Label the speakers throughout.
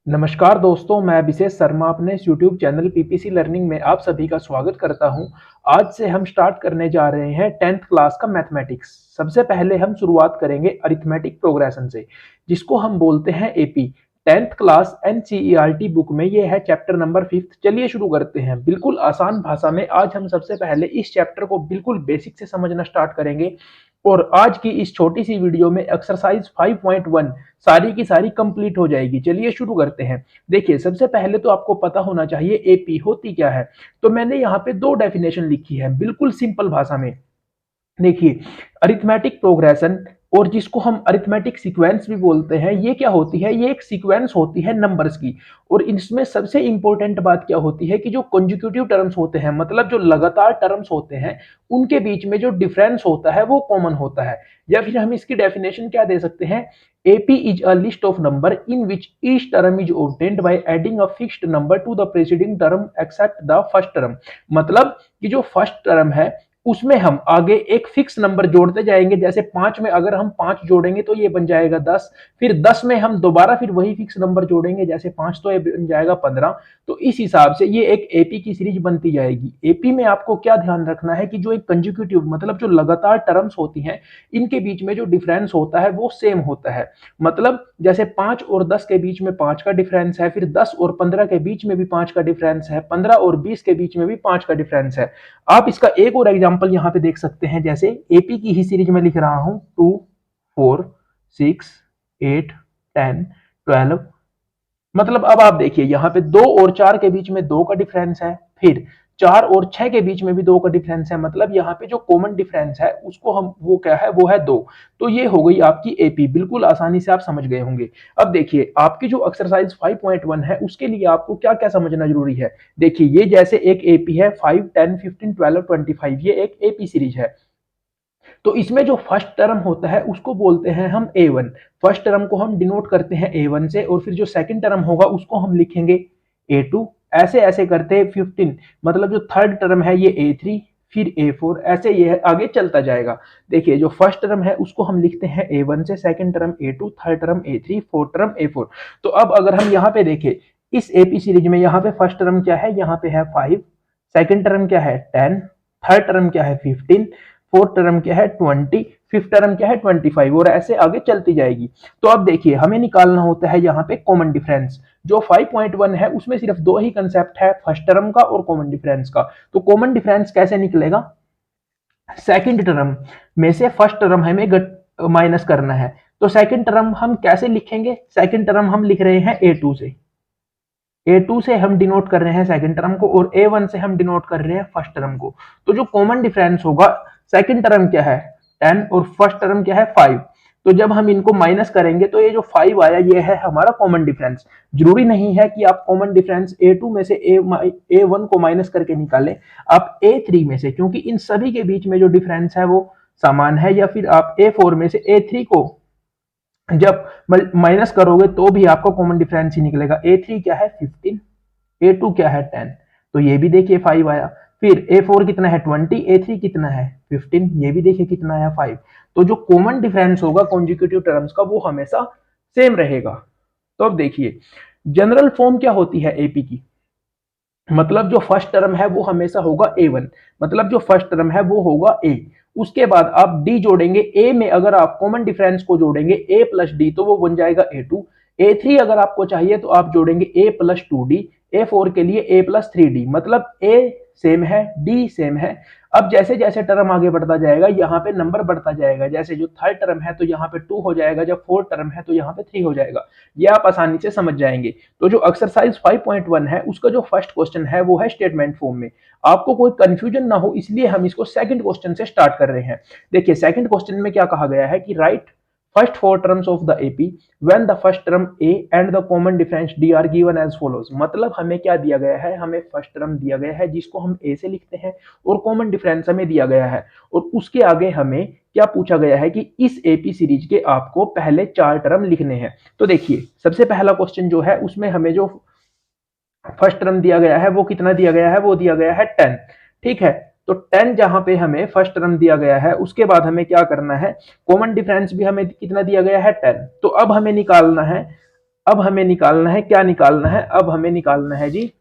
Speaker 1: नमस्कार दोस्तों, मैं अभिषेक शर्मा अपने इस यूट्यूब चैनल पीपीसी लर्निंग में आप सभी का स्वागत करता हूं। आज से हम स्टार्ट करने जा रहे हैं 10th क्लास का मैथमेटिक्स। सबसे पहले हम शुरुआत करेंगे अरिथमेटिक प्रोग्रेशन से, जिसको हम बोलते हैं AP. 10th class NCERT book में ये है चैप्टर नंबर 5। चलिए शुरू करते हैं। बिल्कुल आसान भाषा में आज हम सबसे पहले इस चैप्टर को बिल्कुल बेसिक से समझना स्टार्ट करेंगे और आज की इस छोटी सी वीडियो में एक्सरसाइज 5.1 सारी की सारी कंप्लीट हो जाएगी। चलिए शुरू करते हैं। देखिए, सबसे पहले तो आपको पता होना चाहिए एपी होती क्या है। तो मैंने यहाँ पे दो डेफिनेशन लिखी है बिल्कुल सिंपल भाषा में। देखिए, अरिथमेटिक प्रोग्रेशन और जिसको हम अरिथमेटिक सीक्वेंस भी बोलते हैं, ये क्या होती है? ये एक सीक्वेंस होती है नंबर्स की। और इसमें सबसे इंपॉर्टेंट बात क्या होती है कि जो कंसेक्यूटिव टर्म्स होते हैं, मतलब जो लगातार टर्म्स होते हैं, उनके बीच में जो डिफरेंस होता है वो कॉमन होता है। या फिर हम इसकी डेफिनेशन क्या दे सकते हैं? AP is a list of number in which each term is obtained by adding a fixed number to the preceding term except the first term। मतलब कि जो फर्स्ट टर्म है उसमें हम आगे एक फिक्स नंबर जोड़ते जाएंगे। जैसे 5 में अगर हम 5 जोड़ेंगे तो ये बन जाएगा 10। फिर 10 में हम दोबारा फिर वही फिक्स नंबर जोड़ेंगे, जैसे 5 तो ये बन जाएगा 15। तो इस हिसाब से ये एक एपी की सीरीज बनती जाएगी। एपी में आपको क्या ध्यान रखना है कि जो एक कंसेक्यूटिव मतलब जो लगातार टर्म्स होती हैं, इनके बीच में जो डिफरेंस होता है वो सेम होता है। मतलब जैसे 5 और 10 के बीच में 5 का डिफरेंस है, फिर 10 और 15 के बीच में भी 5 का डिफरेंस है, 15 और 20 के बीच में भी 5 का डिफरेंस है। आप इसका एक और एग्जांपल यहाँ पे देख सकते हैं। जैसे एपी की ही सीरीज में लिख रहा हूं 2, 4, 6, 8, 10, 12। मतलब अब आप देखिए यहाँ पे 2 और 4 के बीच में 2 का डिफरेंस है, फिर 4 और 6 के बीच में भी 2 का डिफरेंस है। मतलब यहाँ पे जो कॉमन डिफरेंस है उसको हम वो क्या है, वो है 2। तो ये हो गई आपकी एपी। बिल्कुल आसानी से आप समझ गए होंगे। अब देखिए, आपकी जो एक्सरसाइज 5.1 है उसके लिए आपको क्या क्या समझना जरूरी है। देखिए, ये जैसे एक एपी है 5, 10, 15, 12, 25, ये एक एपी सीरीज है। तो इसमें जो फर्स्ट टर्म होता है उसको बोलते हैं हम A1। फर्स्ट टर्म को हम डिनोट करते हैं A1 से, और फिर जो सेकंड टर्म होगा उसको हम लिखेंगे A2। ऐसे ऐसे करते 15, मतलब जो थर्ड टर्म है ये A3, फिर A4, ऐसे ये आगे चलता जाएगा। देखिए, जो फर्स्ट टर्म है उसको हम लिखते हैं A1 से, second term A2, third term A3, fourth term A4। तो अब अगर हम यहाँ पे देखें इस एपी सीरीज में, यहाँ पे फर्स्ट टर्म क्या है, यहाँ पे है 5, सेकंड टर्म क्या है 10, थर्ड टर्म क्या है 15, फोर्थ टर्म क्या है 20, फिफ्थ टर्म क्या है 25, और ऐसे आगे चलती जाएगी। तो अब देखिए, हमें निकालना होता है यहाँ पे कॉमन डिफरेंस। जो 5.1 है उसमें सिर्फ दो ही कंसेप्ट है, फर्स्ट टर्म का और कॉमन डिफरेंस का। तो कॉमन डिफरेंस कैसे निकलेगा? सेकंड टर्म में से फर्स्ट टर्म हमें माइनस करना है। तो सेकंड टर्म हम कैसे लिखेंगे? सेकंड टर्म हम लिख रहे हैं A2 से। A2 से हम डिनोट कर रहे हैं सेकंड टर्म को, और A1 से हम डिनोट कर रहे हैं फर्स्ट टर्म को। तो जो कॉमन डिफरेंस होगा, सेकंड टर्म क्या है 10 और फर्स्ट टर्म क्या है 5। तो जब हम इनको माइनस करेंगे तो ये जो 5 आया ये है हमारा कॉमन डिफरेंस। जरूरी नहीं है कि आप कॉमन डिफरेंस A2 में से A1 को माइनस करके निकालें, आप A3 में से, क्योंकि इन सभी के बीच में जो डिफरेंस है वो समान है। या फिर आप A4 में से A3 को जब माइनस करोगे तो भी आपका कॉमन डिफरेंस ही निकलेगा। A3 क्या है 15, A2 क्या है 10। तो ये भी देखिए 5 आया। फिर A4 कितना है 20, A3 कितना है 15, ये भी देखिए कितना आया 5। तो जो कॉमन डिफरेंस होगा कॉन्जिक्यूटिव टर्म्स का वो हमेशा सेम रहेगा। तो अब देखिए, जनरल फॉर्म क्या होती है एपी की। मतलब जो फर्स्ट टर्म है वो हमेशा होगा A1, मतलब जो फर्स्ट टर्म है वो होगा A। उसके बाद आप D जोड़ेंगे। A में अगर आप कॉमन डिफरेंस को जोड़ेंगे A प्लस D तो वो बन जाएगा A2। A3 अगर आपको चाहिए तो आप जोड़ेंगे A प्लस 2D। A4 के लिए A प्लस 3D। मतलब A सेम है, D सेम है। अब जैसे जैसे टर्म आगे बढ़ता जाएगा यहाँ पे नंबर बढ़ता जाएगा। जैसे जो थर्ड टर्म है तो यहाँ पे 2 हो जाएगा, जब फोर्थ टर्म है तो यहाँ पे 3 हो जाएगा। ये आप आसानी से समझ जाएंगे। तो जो एक्सरसाइज 5.1 है उसका जो फर्स्ट क्वेश्चन है वो है स्टेटमेंट फॉर्म में। आपको कोई कंफ्यूजन ना हो इसलिए हम इसको सेकंड क्वेश्चन से स्टार्ट कर रहे हैं। देखिए, सेकंड क्वेश्चन में क्या कहा गया है कि right first four terms of the AP when the first term A and the common difference D are given as follows। मतलब हमें क्या दिया गया है, हमें फर्स्ट टर्म दिया गया है जिसको हम A से लिखते हैं, और कॉमन डिफरेंस हमें दिया गया है। और उसके आगे हमें क्या पूछा गया है कि इस एपी सीरीज के आपको पहले 4 टर्म लिखने हैं। तो देखिए, सबसे पहला क्वेश्चन जो है उसमें हमें जो फर्स्ट टर्म दिया गया है वो कितना दिया गया है, वो दिया गया है 10। ठीक है, तो 10 जहां पे हमें फर्स्ट टर्म दिया गया है उसके बाद हमें क्या करना है, कॉमन डिफरेंस भी हमें कितना दिया गया है 10। तो अब हमें निकालना है अब हमें निकालना है, क्या निकालना है, अब हमें निकालना है जी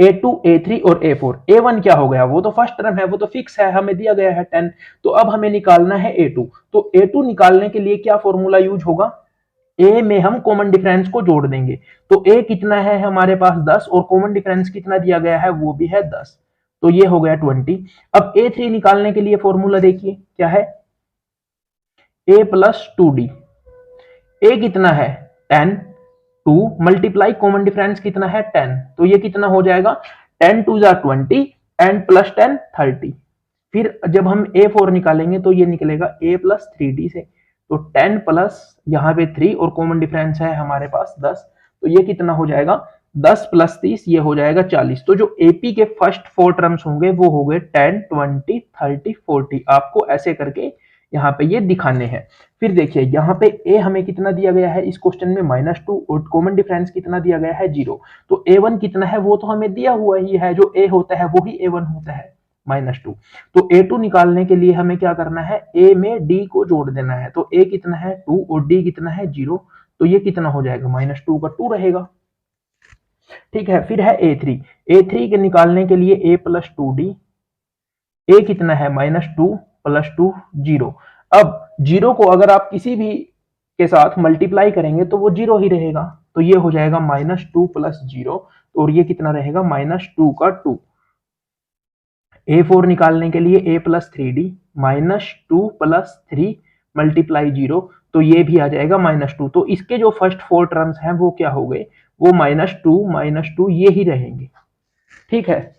Speaker 1: A2, A3 और A4। A1 क्या हो गया, वो तो फर्स्ट टर्म है, वो तो फिक्स है, हमें दिया गया है 10। तो अब हमें निकालना है A2। तो A2 निकालने के लिए क्या फॉर्मूला यूज होगा, A में हम कॉमन डिफरेंस को जोड़ देंगे। तो A कितना है हमारे पास 10 और कॉमन डिफरेंस कितना दिया गया है, वो भी है 10। तो ये हो गया 20। अब A3 निकालने के लिए फॉर्मूला देखिए क्या है, A प्लस 2D। A कितना है 10, 2 मल्टीप्लाई कॉमन डिफरेंस कितना है 10, तो ये कितना हो जाएगा 10 2 जा 20 एंड प्लस 10 30। फिर जब हम A4 निकालेंगे तो ये निकलेगा A प्लस 3D से। तो 10 प्लस यहाँ पे 3 और कॉमन डिफरेंस है हमारे पास 10, तो ये कितना हो जाएगा 10 प्लस 30, ये हो जाएगा 40। तो जो AP के फर्स्ट 4 टर्म्स होंगे वो हो गए 10 20 30 40। आपको ऐसे करके यहाँ पे ये दिखाने हैं। फिर देखिए यहाँ पे A हमें कितना दिया गया है इस क्वेश्चन में -2 और कॉमन डिफरेंस कितना दिया गया है 0। तो A1 कितना है वो तो हमें दिया हुआ ही है, जो A होता है वो ही A1 होता है -2। तो A2 निकालने के लिए हमें क्या करना है, A में D को जोड़ देना है। तो A कितना है 2 और D कितना है 0, तो ये कितना हो जाएगा -2 का 2 रहेगा। ठीक है, फिर है A3। A3 के निकालने के लिए A प्लस 2D। A कितना है -2 प्लस 2 0। अब 0 को अगर आप किसी भी के साथ मल्टीप्लाई करेंगे तो वो 0 ही रहेगा। तो ये हो जाएगा -2 प्लस 0 और ये कितना रहेगा -2 का 2। A4 निकालने के लिए A plus 3D -2 plus 3 multiply 0, तो ये भी आ जाएगा -2। तो इसके जो फर्स्ट 4 टर्म्स हैं वो क्या हो गए, वो -2 ये ही रहेंगे। ठीक है,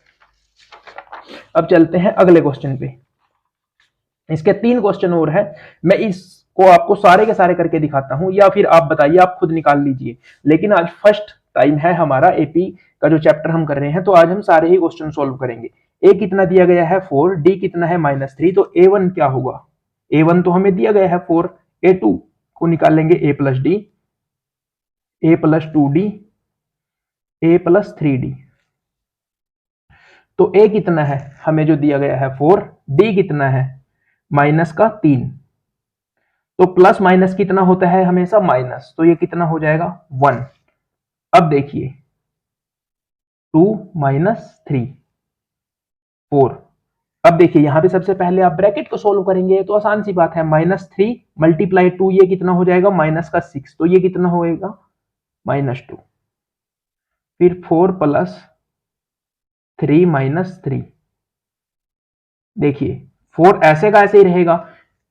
Speaker 1: अब चलते हैं अगले क्वेश्चन पे। इसके 3 क्वेश्चन और है, मैं इसको आपको सारे के सारे करके दिखाता हूं या फिर आप बताइए, आप खुद निकाल लीजिए। लेकिन आज फर्स्ट टाइम है हमारा एपी का जो चैप्टर हम कर रहे हैं, तो आज हम सारे ही क्वेश्चन सॉल्व करेंगे। ए कितना दिया गया है 4, डी कितना है -3, तो A1 क्या होगा, A1 तो हमें दिया गया है 4। A2 को निकालेंगे A plus D, A plus 2D, A plus 3D। तो A कितना है हमें जो दिया गया है 4, D कितना है माइनस का 3। तो प्लस माइनस कितना होता है हमेशा माइनस, तो ये कितना हो जाएगा 1। अब देखिए 2 -3 4। अब देखिए यहां पे सबसे पहले आप ब्रैकेट को सोल्व करेंगे तो आसान सी बात है, -3 मल्टीप्लाई 2 ये कितना हो जाएगा माइनस का 6, तो ये कितना होएगा -2। फिर 4 प्लस 3 -3। देखिए 4 ऐसे का ऐसे ही रहेगा,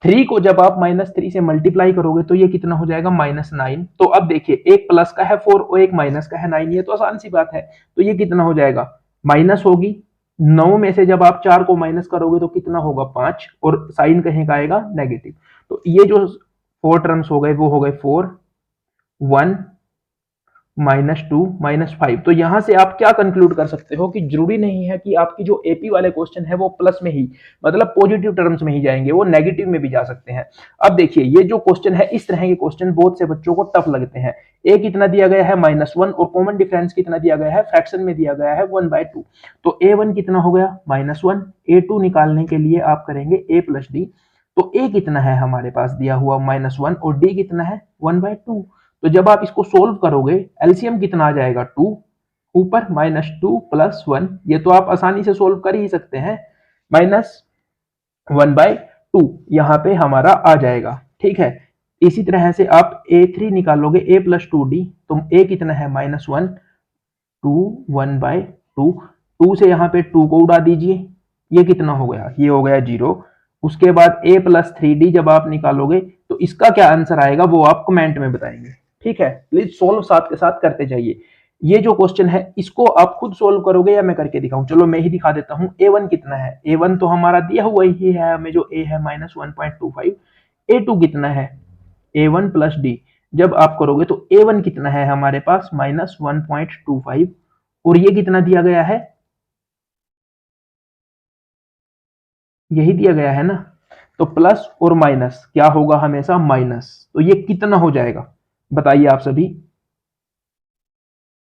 Speaker 1: 3 को जब आप -3 से मल्टीप्लाई करोगे तो ये कितना हो जाएगा -9। तो अब देखिए एक प्लस का है 4 और एक माइनस का है 9, ये तो आसान सी बात है। तो ये कितना हो जाएगा, माइनस होगी 9 में से जब आप 4 को माइनस करोगे तो कितना होगा 5, और साइन कहीं का आएगा नेगेटिव। तो ये जो 4 टर्म्स हो गए वो हो गए 4 1 -2 -5। तो यहां से आप क्या कंक्लूड कर सकते हो कि जरूरी नहीं है कि आपकी जो एपी वाले क्वेश्चन है वो प्लस में ही, मतलब पॉजिटिव टर्म्स में ही जाएंगे, वो नेगेटिव में भी जा सकते हैं। अब देखिए ये जो क्वेश्चन है, इस तरह के क्वेश्चन बहुत से बच्चों को टफ लगते हैं। ए कितना दिया गया है -1 और कॉमन डिफरेंस कितना दिया गया है, फ्रैक्शन में दिया गया है 1/2। तो A1 कितना हो गया -1। A2 निकालने के लिए आप करेंगे A प्लस डी। तो A कितना है हमारे पास दिया हुआ -1 और D कितना है 1/2। तो जब आप इसको सोल्व करोगे एलसीएम कितना आ जाएगा 2, ऊपर -2 प्लस 1, ये तो आप आसानी से सोल्व कर ही सकते हैं, -1/2 यहाँ पे हमारा आ जाएगा। ठीक है, इसी तरह से आप A3 निकालोगे A प्लस 2D, तो A कितना है -1 2 1/2, 2 से यहाँ पे 2 को उड़ा दीजिए, ये कितना हो गया, ये हो गया 0। उसके बाद A प्लस 3D जब आप निकालोगे तो इसका क्या आंसर आएगा वो आप कमेंट में बताएंगे। ठीक है, प्लीज सोल्व साथ के साथ करते जाइए। ये जो क्वेश्चन है इसको आप खुद सोल्व करोगे या मैं करके दिखाऊं, चलो मैं ही दिखा देता हूं। A1 कितना है, A1 तो हमारा दिया हुआ ही है हमें, जो A है -1.25। A2 कितना है A1 प्लस D, जब आप करोगे तो A1 कितना है हमारे पास -1.25 और ये कितना दिया गया है, यही दिया गया है ना। तो प्लस और माइनस क्या होगा हमेशा माइनस, तो ये कितना हो जाएगा बताइए आप सभी,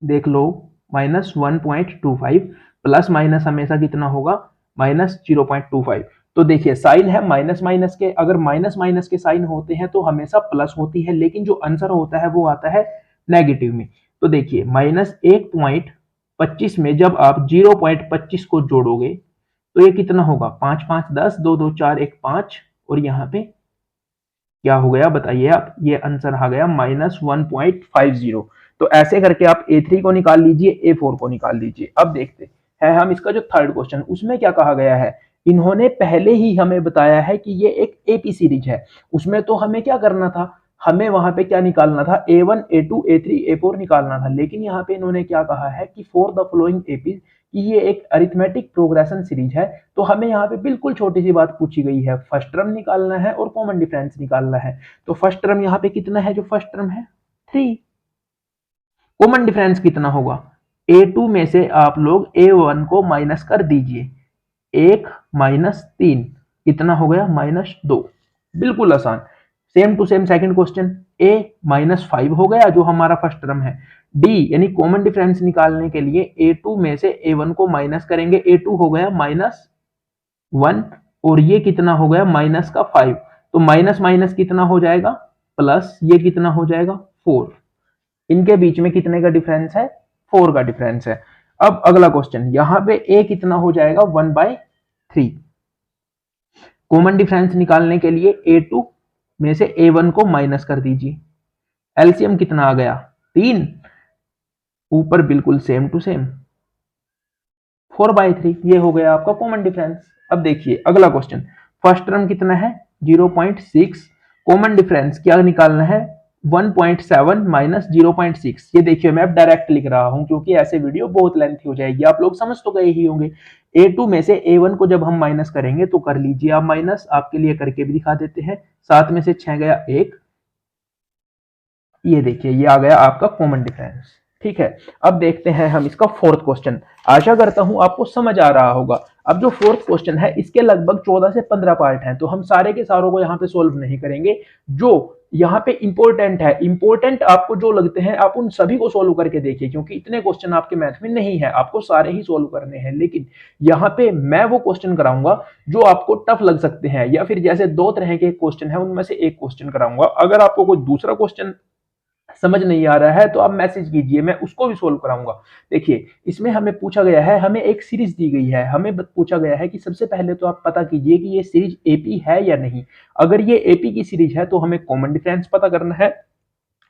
Speaker 1: देख लो -1.25 प्लस माइनस हमेशा कितना होगा -0.25। तो देखिए साइन है माइनस माइनस के, अगर माइनस माइनस के साइन होते हैं तो हमेशा प्लस होती है, लेकिन जो आंसर होता है वो आता है नेगेटिव में। तो देखिए -1.25 में जब आप 0.25 को जोड़ोगे तो ये कितना होगा, 5 5 10, 2 2 4 1 5, और यहाँ पे क्या हो गया बताइए आप, ये आंसर आ गया -1.50। तो ऐसे करके आप A3 को निकाल लीजिए, A4 को निकाल लीजिए। अब देखते हैं हम इसका जो थर्ड क्वेश्चन, उसमें क्या कहा गया है। इन्होंने पहले ही हमें बताया है कि ये एक AP सीरीज है, उसमें तो हमें क्या करना था, हमें वहां पे क्या निकालना था, A1 A2 A3 A4 निकालना था। लेकिन यहाँ पे इन्होंने क्या कहा है कि फॉर द फॉलोइंग AP, कि ये एक अरिथमेटिक प्रोग्रेशन सीरीज है। तो हमें यहाँ पे बिल्कुल छोटी सी बात पूछी गई है, फर्स्ट टर्म निकालना है और कॉमन डिफरेंस निकालना है। तो फर्स्ट टर्म यहाँ पे कितना है, जो फर्स्ट टर्म है 3, कॉमन डिफरेंस कितना होगा, A2 में से आप लोग A1 को माइनस कर दीजिए, 1 -3 कितना हो गया, -2। बिल्कुल आसान। Same to same second question, A -5 हो गया जो हमारा फर्स्ट टर्म है। D यानी कॉमन डिफरेंस निकालने के लिए A2 में से A1 को माइनस करेंगे, A2 हो गया -1 और ये कितना हो गया -5। तो माइनस माइनस कितना हो जाएगा, प्लस, ये कितना हो जाएगा 4। इनके बीच में कितने का डिफरेंस है, 4 का डिफरेंस है। अब अगला क्वेश्चन, यहां पे A कितना हो जाएगा 1/3। कॉमन डिफरेंस निकालने के लिए A2 में से A1 को माइनस कर दीजिए, एलसीएम कितना आ गया 3, ऊपर बिल्कुल सेम टू सेम 4/3, ये हो गया आपका कॉमन डिफरेंस। अब देखिए अगला क्वेश्चन, फर्स्ट टर्म कितना है 0.6, कॉमन डिफरेंस क्या निकालना है 1.7 माइनस 0.6। ये देखिए मैं अब डायरेक्ट लिख रहा हूं क्योंकि ऐसे वीडियो बहुत लेंथी हो जाएगी, आप लोग समझ तो गए ही होंगे। A2 में से A1 को जब हम माइनस करेंगे तो कर लीजिए आप माइनस, आपके लिए करके भी दिखा देते हैं। 7 में से 6 गया 1, ये देखिए ये आ गया आपका कॉमन डिफरेंस। ठीक है, अब देखते हैं हम इसका फोर्थ क्वेश्चन। आशा करता हूं आपको समझ आ रहा होगा। अब जो फोर्थ क्वेश्चन है इसके लगभग 14 से 15 पार्ट हैं, तो हम सारे के सारों को यहाँ पे सोल्व नहीं करेंगे। जो यहाँ पे इंपॉर्टेंट है, इंपॉर्टेंट आपको जो लगते हैं आप उन सभी को सोल्व करके देखिए, क्योंकि इतने क्वेश्चन आपके मैथ में नहीं है, आपको सारे ही सोल्व करने हैं। लेकिन यहाँ पे मैं वो क्वेश्चन कराऊंगा जो आपको टफ लग सकते हैं, या फिर जैसे 2 तरह के क्वेश्चन है उनमें से एक क्वेश्चन कराऊंगा। अगर आपको कोई दूसरा क्वेश्चन समझ नहीं आ रहा है तो आप मैसेज कीजिए, मैं उसको भी सोल्व कराऊंगा। देखिए इसमें हमें पूछा गया है, हमें एक सीरीज दी गई है, हमें पूछा गया है कि सबसे पहले तो आप पता कीजिए कि ये सीरीज एपी है या नहीं। अगर ये एपी की सीरीज है तो हमें कॉमन डिफरेंस पता करना है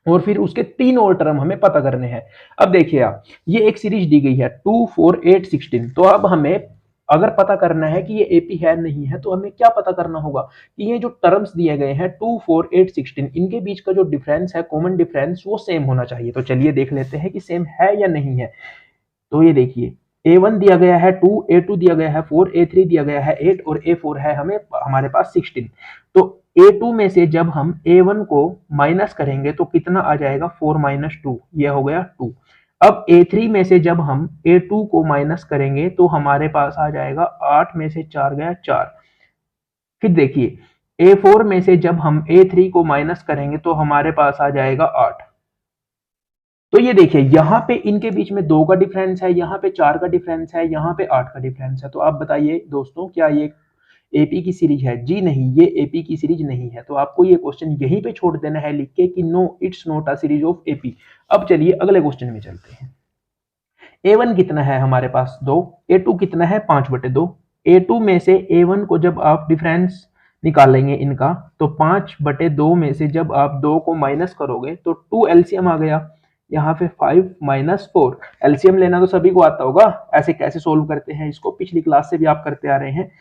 Speaker 1: और फिर उसके 3 और टर्म हमें पता करने हैं। अब देखिए आप, ये एक सीरीज दी गई है 2 4 8 16। तो अब हमें अगर पता करना है कि ये एपी है नहीं है तो हमें क्या पता करना होगा कि ये जो टर्म्स दिए गए हैं 2 4 8 16, इनके बीच का जो डिफरेंस है कॉमन डिफरेंस वो सेम होना चाहिए। तो चलिए देख लेते हैं कि सेम है या नहीं है। तो ये देखिए A1 दिया गया है 2, A2 दिया गया है 4, A3 दिया गया है 8 और A4 है हमारे पास 16। तो A2 में से जब हम A1 को माइनस करेंगे तो कितना आ जाएगा 4 माइनस 2, ये हो गया 2। अब A3 में से जब हम A2 को माइनस करेंगे तो हमारे पास आ जाएगा 8 में से 4 गया 4। फिर देखिए A4 में से जब हम A3 को माइनस करेंगे तो हमारे पास आ जाएगा 8। तो ये देखिए यहाँ पे इनके बीच में 2 का डिफरेंस है, यहाँ पे 4 का डिफरेंस है, यहाँ पे 8 का डिफरेंस है। तो आप बताइए दोस्तों क्या ये एपी की सीरीज है? जी नहीं, ये एपी की सीरीज नहीं है। तो आपको ये क्वेश्चन यहीं पे छोड़ देना है लिख के कि no it's not a series of AP. अब चलिए अगले क्वेश्चन में चलते हैं। A1 कितना है हमारे पास 2, A2 कितना है 5/2। A2 में से A1 को जब आप डिफरेंस निकालेंगे इनका तो 5/2 में से जब आप 2 को माइनस करोगे तो 2 एलसीएम आ गया। यहाँ पे 5 माइनस 4, एलसीएम लेना तो सभी को आता होगा, ऐसे कैसे सोल्व करते हैं इसको, पिछली क्लास से भी आप करते आ रहे हैं।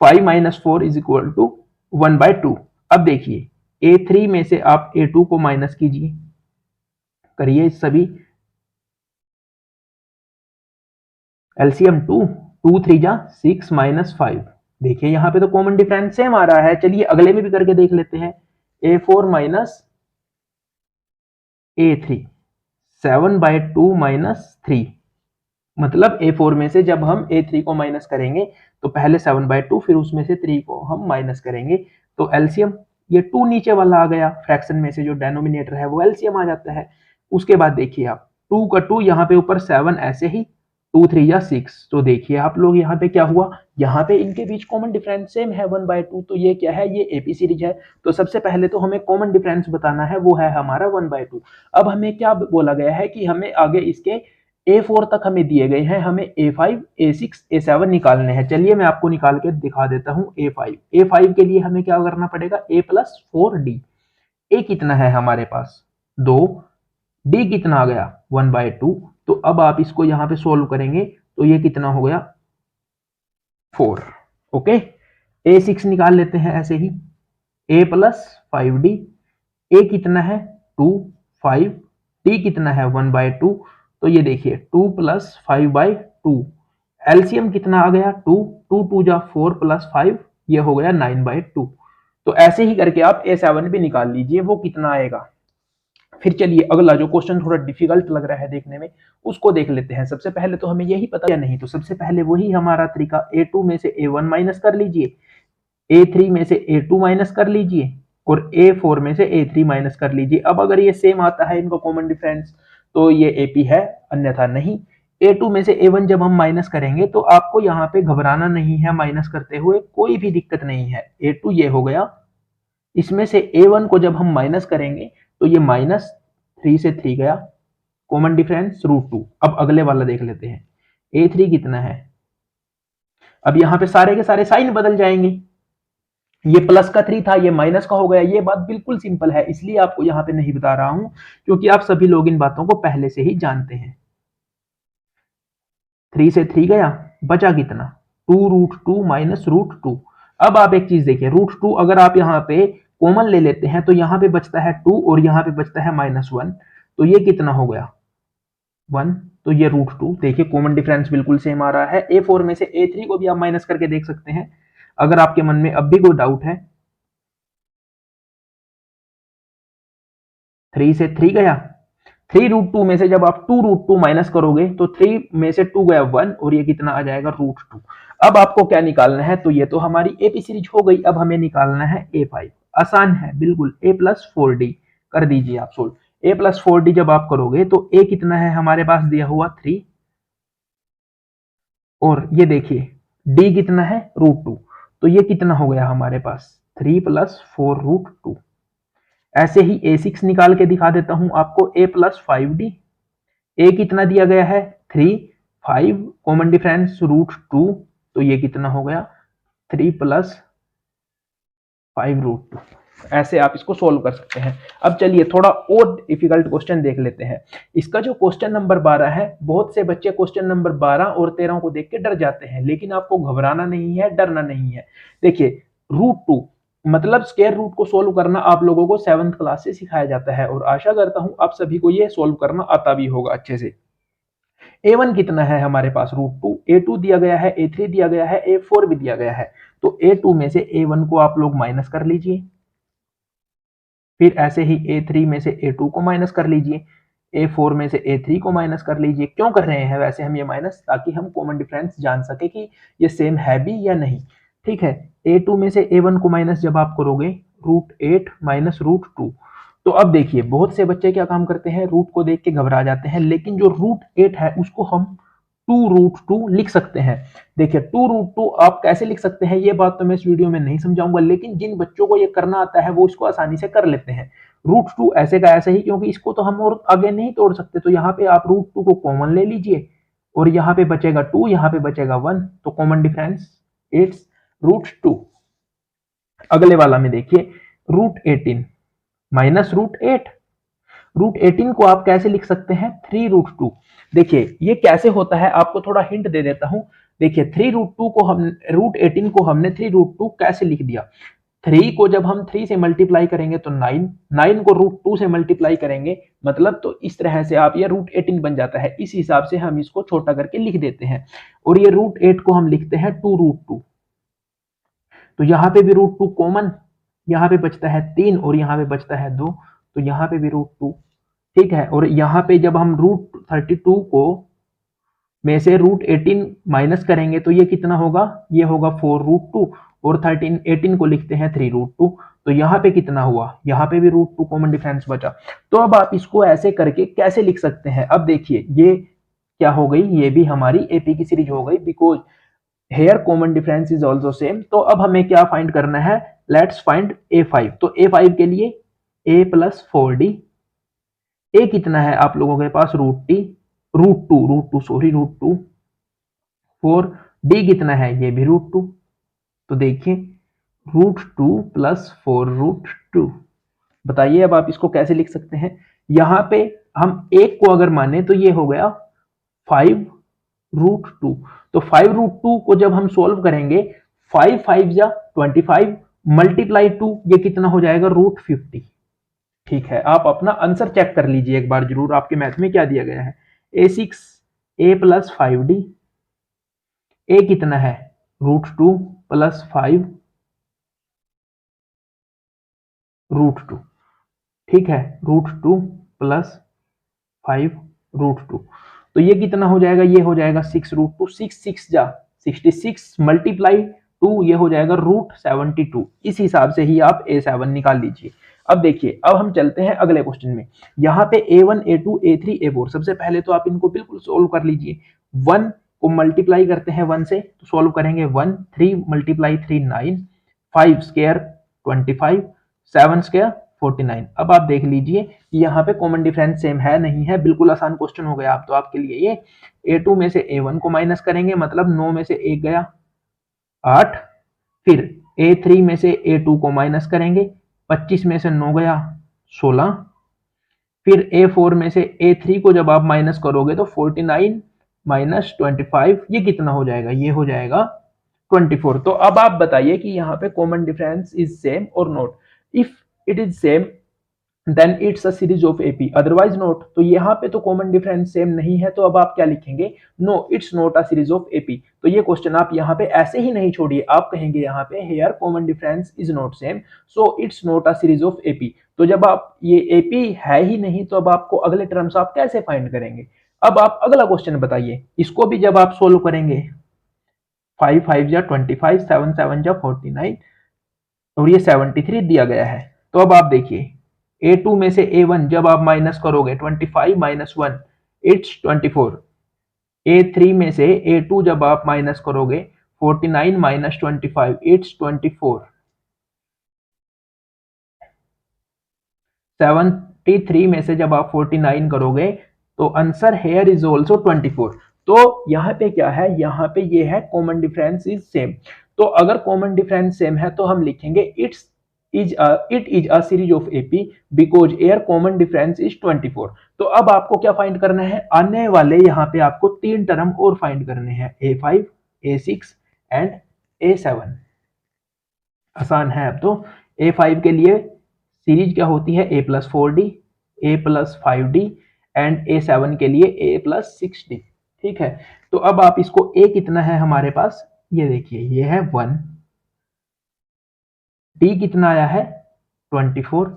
Speaker 1: 5 माइनस 4 इज इक्वल टू 1/2। अब देखिए A3 में से आप A2 को माइनस कीजिए, करिए सभी, एलसीएम 2, 2 3 जा 6 माइनस 5। देखिए यहाँ पे तो कॉमन डिफरेंस सेम आ रहा है। चलिए अगले में भी करके देख लेते हैं। A4 माइनस A3, 7/2 माइनस 3, मतलब A4 में से जब हम A3 को माइनस करेंगे तो पहले 7/2 फिर उसमें से 3 को हम माइनस करेंगे तो एलसीएम, ये 2 नीचे वाला आ गया, फ्रैक्शन में से जो डेनोमिनेटर है वो एलसीएम आ जाता है। उसके बाद देखिए आप 2 का 2 यहाँ पे ऊपर 7 ऐसे ही 2 3 या 6। तो देखिए आप लोग यहाँ पे क्या हुआ, यहाँ पे इनके बीच कॉमन डिफरेंस सेम है 1/2। तो ये क्या है, ये एपी सीरीज है। तो सबसे पहले तो हमें कॉमन डिफरेंस बताना है, वो है हमारा 1/2। अब हमें क्या बोला गया है कि हमें आगे इसके A4 तक हमें दिए गए हैं, हमें A5 A6 A7 निकालने हैं। चलिए मैं आपको निकाल के दिखा देता हूँ। A5 के लिए हमें क्या करना पड़ेगा, A+4D। ए कितना है हमारे पास 2, डी कितना आ गया 1/2। तो अब आप इसको यहां पे सोल्व करेंगे तो ये कितना हो गया 4। ओके, A6 निकाल लेते हैं ऐसे ही, A+5D। ए कितना है 2 5, डी कितना है 1/2। तो ये देखिए 2 + 5/2, एलसीएम कितना आ गया 2, 2 2 जा 4 + 5, ये हो गया 9/2। तो ऐसे ही करके आप A7 भी निकाल लीजिए, वो कितना आएगा। फिर चलिए अगला जो क्वेश्चन थोड़ा डिफिकल्ट लग रहा है देखने में, उसको देख लेते हैं। सबसे पहले तो हमें यही पता या नहीं, तो सबसे पहले वही हमारा तरीका, A2 में से A1 माइनस कर लीजिए, A3 में से A2 माइनस कर लीजिए और A4 में से A3 माइनस कर लीजिए। अब अगर ये सेम आता है इनका कॉमन डिफरेंस तो ये AP है, अन्यथा नहीं। A2 में से A1 जब हम माइनस करेंगे तो आपको यहाँ पे घबराना नहीं है, माइनस करते हुए कोई भी दिक्कत नहीं है। A2 ये हो गया, इसमें से A1 को जब हम माइनस करेंगे तो ये -3 से 3 गया, कॉमन डिफरेंस √2। अब अगले वाला देख लेते हैं, A3 कितना है। अब यहाँ पे सारे के सारे साइन बदल जाएंगे, ये प्लस का 3 था, ये माइनस का हो गया। ये बात बिल्कुल सिंपल है, इसलिए आपको यहाँ पे नहीं बता रहा हूं, क्योंकि आप सभी लोग इन बातों को पहले से ही जानते हैं। 3 से 3 गया, बचा कितना 2√2 माइनस √2। अब आप एक चीज देखिए, √2 अगर आप यहाँ पे कॉमन ले लेते हैं तो यहाँ पे बचता है 2 और यहाँ पे बचता है -1। तो ये कितना हो गया 1। तो ये √2, देखिए कॉमन डिफरेंस बिल्कुल सेम आ रहा है। A4 में से A3 को भी आप माइनस करके देख सकते हैं अगर आपके मन में अब भी कोई डाउट है। 3 से 3 गया, 3√2 में से जब आप 2√2 माइनस करोगे तो 3 में से 2 गया 1 और ये कितना आ जाएगा √2। अब आपको क्या निकालना है, तो ये तो हमारी एपी सीरीज हो गई। अब हमें निकालना है A5। आसान है बिल्कुल, A+4D कर दीजिए आप सोल्व। A+4D जब आप करोगे तो A कितना है हमारे पास दिया हुआ 3, और ये देखिए D कितना है √2। तो ये कितना हो गया हमारे पास 3 + 4√2। ऐसे ही A6 निकाल के दिखा देता हूं आपको, A+5D। ए कितना दिया गया है 3 5, कॉमन डिफरेंस √2। तो ये कितना हो गया 3 + 5√2। ऐसे आप इसको सोल्व कर सकते हैं। अब चलिए थोड़ा और डिफिकल्ट क्वेश्चन देख लेते हैं। इसका जो क्वेश्चन नंबर 12 है, बहुत से बच्चे क्वेश्चन नंबर 12 और 13 को देख के डर जाते हैं, लेकिन आपको घबराना नहीं है, डरना नहीं है। देखिए √2 मतलब स्क्वायर रूट को सोल्व करना आप लोगों को 7th क्लास से सिखाया जाता है, और आशा करता हूं आप सभी को ये सोल्व करना आता भी होगा अच्छे से। A1 कितना है हमारे पास √2, A2 दिया गया है, A3 दिया गया है, A4 भी दिया गया है। तो A2 में से A1 को आप लोग माइनस कर लीजिए, फिर ऐसे ही A3 में से A2 को माइनस कर लीजिए, A4 में से A3 को माइनस कर लीजिए। क्यों कर रहे हैं वैसे हम ये माइनस, ताकि हम कॉमन डिफरेंस जान सके कि ये सेम है भी या नहीं। ठीक है, A2 में से A1 को माइनस जब आप करोगे √8 माइनस √2। तो अब देखिए बहुत से बच्चे क्या काम करते हैं, रूट को देख के घबरा जाते हैं, लेकिन जो √8 है उसको हम 2√2 लिख सकते हैं। देखिए 2√2 आप कैसे लिख सकते हैं, ये बात तो मैं इस वीडियो में नहीं समझाऊंगा, लेकिन जिन बच्चों को ये करना आता है वो इसको आसानी से कर लेते हैं। √2 ऐसे का ऐसे ही, क्योंकि इसको तो हम और आगे नहीं तोड़ सकते। तो यहाँ पे आप √2 को कॉमन ले लीजिए और यहाँ पे बचेगा 2, यहाँ पे बचेगा 1। तो कॉमन डिफरेंस इट्स √2। अगले वाला में देखिए √18 माइनस √8। √18 को आप कैसे लिख सकते हैं 3√2। देखिए ये कैसे होता है, आपको थोड़ा हिंट दे देता हूं। देखिए 3√2 को हम √18 को हमने 3√2 कैसे लिख दिया, 3 को जब हम 3 से मल्टीप्लाई करेंगे तो 9, 9 को √2 से मल्टीप्लाई करेंगे मतलब, तो इस तरह से आप ये √18 बन जाता है। इस हिसाब से हम इसको छोटा करके लिख देते हैं, और ये √8 को हम लिखते हैं 2√2। तो यहाँ पे भी √2 कॉमन, यहाँ पे बचता है 3 और यहाँ पे बचता है 2। तो यहाँ पे भी √2, ठीक है। और यहाँ पे जब हम √32 को में से √18 माइनस करेंगे तो ये कितना होगा, ये होगा 4√2, और 18 को लिखते हैं 3√2। तो यहाँ पे कितना हुआ, यहाँ पे भी √2 कॉमन डिफरेंस बचा। तो अब आप इसको ऐसे करके कैसे लिख सकते हैं, अब देखिए ये क्या हो गई, ये भी हमारी एपी की सीरीज हो गई, because here common difference is also same. तो अब हमें क्या फाइंड करना है, लेट्स फाइंड A5। तो A5 के लिए a प्लस 4d, ए कितना है आप लोगों के पास, रूट टू, फोर, डी कितना है, ये भी रूट टू। तो देखिए रूट 2 प्लस 4√2। बताइए अब आप इसको कैसे लिख सकते हैं। यहां पे हम एक को अगर माने तो ये हो गया 5√2। तो 5√2 को जब हम सोल्व करेंगे, 5 5 जा 25 मल्टीप्लाई 2, ये कितना हो जाएगा, √50। ठीक है, आप अपना आंसर चेक कर लीजिए एक बार जरूर, आपके मैथ में क्या दिया गया है। A6 a प्लस 5d, ए कितना है, √2 प्लस 5√2। ठीक है, √2 प्लस 5√2, तो ये कितना हो जाएगा, ये हो जाएगा 6√2, 6 जा 66 मल्टीप्लाई 2, ये हो जाएगा √72। इस हिसाब से ही आप A7 निकाल लीजिए। अब देखिए, अब हम चलते हैं अगले क्वेश्चन में। यहाँ पे A1 A2 A3 A4, सबसे पहले तो आप इनको बिल्कुल सोल्व कर लीजिए। 1 को मल्टीप्लाई करते हैं 1 से, तो सोल्व करेंगे 1, 3 मल्टीप्लाई 3 9, 5 स्क्वायर 25, 7 स्क्वायर 49। अब आप देख लीजिए कि यहाँ पे कॉमन डिफरेंस सेम है नहीं है, बिल्कुल आसान क्वेश्चन हो गया आप तो आपके लिए ये। A2 में से A1 को माइनस करेंगे, मतलब 9 में से 1 गया 8, फिर A3 में से A2 को माइनस करेंगे, 25 में से 9 गया 16, फिर A4 में से A3 को जब आप माइनस करोगे तो 49 माइनस 25, ये कितना हो जाएगा, ये हो जाएगा 24। तो अब आप बताइए कि यहाँ पे कॉमन डिफरेंस इज सेम और not. If it is same then it's a series of AP, otherwise not. तो यहाँ पे तो कॉमन डिफरेंस सेम नहीं है, तो अब आप क्या लिखेंगे, no it's not a series of AP. तो ये क्वेश्चन आप यहाँ पे ऐसे ही नहीं छोड़िए, आप कहेंगे यहाँ पे here common difference is not same, so it's not a series of AP. तो जब आप ये एपी है ही नहीं, तो अब आपको अगले टर्म्स आप कैसे फाइंड करेंगे। अब आप अगला क्वेश्चन बताइए, इसको भी जब आप सोल्व करेंगे, 5 5 जा 25, 7 7 जा 49, और ये 73 दिया गया है। तो अब आप देखिए A2 में से A1 जब आप माइनस करोगे 25 माइनस 1, इट्स 24। A3 में से A2 जब आप माइनस करोगे 49 माइनस 25, इट्स 24। 73 में से जब आप 49 करोगे तो आंसर हेयर इज ऑल्सो 24। तो यहाँ पे क्या है, यहाँ पे ये है कॉमन डिफरेंस इज सेम। तो अगर कॉमन डिफरेंस सेम है तो हम लिखेंगे it is a series of AP because air common difference is 24। तो अब आपको क्या फाइंड करना है, आने वाले यहाँ पे आपको 3 टर्म और फाइंड करने हैं, A5 A6 एंड A7। आसान है। अब तो A5 के लिए सीरीज क्या होती है, A plus 4D, A plus 5D and A7 के लिए A प्लस 6D। ठीक है, तो अब आप इसको A कितना है हमारे पास, ये देखिए ये है 1, D कितना आया है 24।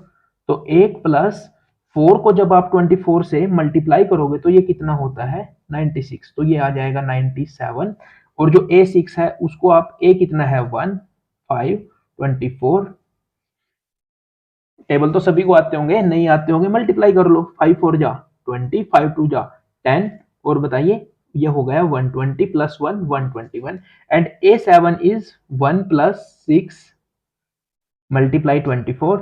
Speaker 1: तो 1 प्लस 4 को जब आप 24 से मल्टीप्लाई करोगे तो ये कितना होता है 96, तो ये आ जाएगा 97। और जो A6 है उसको आप A कितना है 1 5 24, टेबल तो सभी को आते होंगे, नहीं आते होंगे मल्टीप्लाई कर लो, 5 4 जा 20, 5 2 जा 10, और बताइए ये हो गया 120 plus 1 121। And A7 is 1 plus 6 multiply 24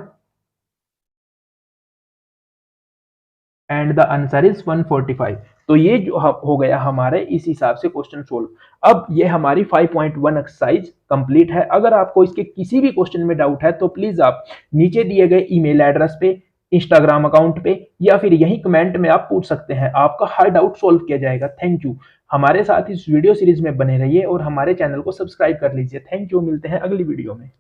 Speaker 1: and the answer is 145। तो ये जो हो गया हमारे इस हिसाब से क्वेश्चन सोल्व। अब ये हमारी 5.1 एक्सरसाइज कंप्लीट है। अगर आपको इसके किसी भी क्वेश्चन में डाउट है तो प्लीज आप नीचे दिए गए ईमेल एड्रेस पे, इंस्टाग्राम अकाउंट पे या फिर यही कमेंट में आप पूछ सकते हैं, आपका हर डाउट सोल्व किया जाएगा। Thank you. हमारे साथ इस वीडियो सीरीज में बने रहिए और हमारे चैनल को सब्सक्राइब कर लीजिए। थैंक यू, मिलते हैं अगली वीडियो में।